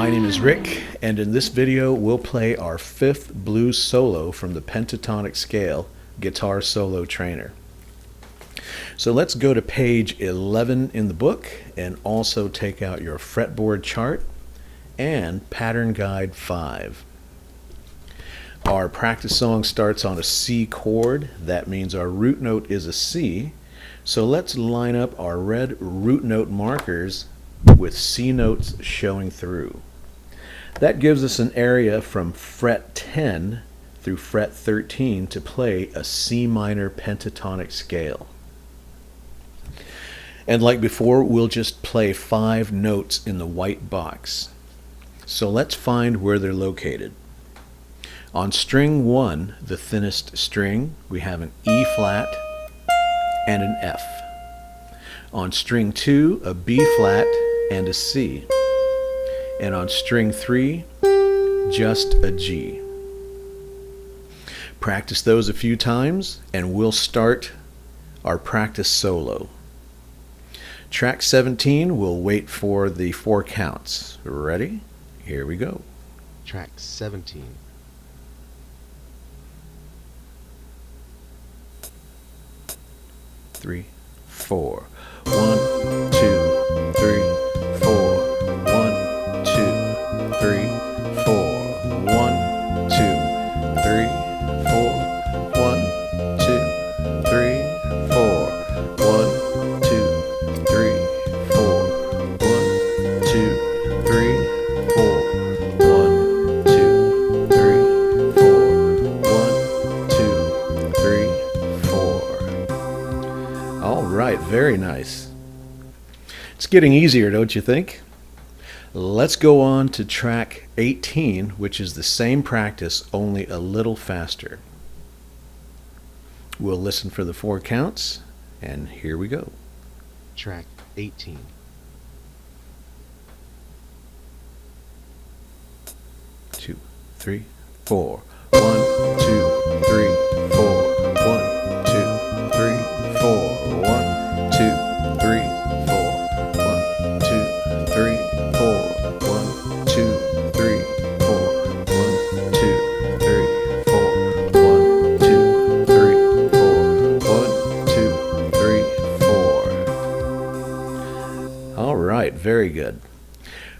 My name is Rick, and in this video we'll play our fifth blues solo from the pentatonic scale, Guitar Solo Trainer. So let's go to page 11 in the book and also take out your fretboard chart and pattern guide 5. Our practice song starts on a C chord. That means our root note is a C. So let's line up our red root note markers with C notes showing through. That gives us an area from fret 10 through fret 13 to play a C minor pentatonic scale. And like before, we'll just play 5 notes in the white box. So let's find where they're located. On string 1, the thinnest string, we have an E flat and an F. On string 2, a B flat and a C. And on string 3, just a G. Practice those a few times and we'll start our practice solo. Track 17, we'll wait for the 4 counts. Ready? Here we go. Track 17. 3, 4. 1, 2, 3, 4. 1, 2, 3, 4. 1, 2, 3, 4. 1, 2, 3, 4. 1, 2, 3, 4. 1, 2, 3, 4. 1, 2, 3, 4. 1, 2, 3, 4. All right, very nice. It's getting easier, don't you think? Let's go on to track 18, which is the same practice, only a little faster. We'll listen for the 4 counts, and here we go. Track 18. 2, 3, 4. 1, 2, 3, 4. 1, 2, 3, 4. 1, 2, 3, 4. 1, 2, 3, 4. 1, 2, 3, 4. 1, 2, 3, 4. 1, 2, 3, 4. 1, 2, 3, 4. All right, very good.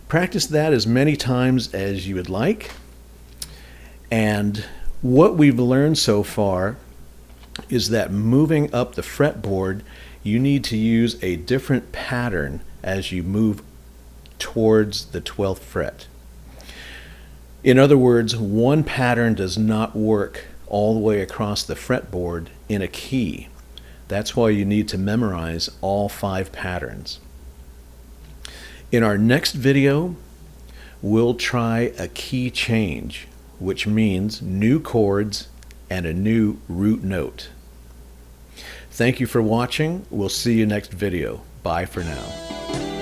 Practice that as many times as you would like. And what we've learned so far is that moving up the fretboard, you need to use a different pattern as you move towards the 12th fret. In other words, one pattern does not work all the way across the fretboard in a key. That's why you need to memorize all 5 patterns. In our next video, we'll try a key change, which means new chords and a new root note. Thank you for watching. We'll see you next video. Bye for now.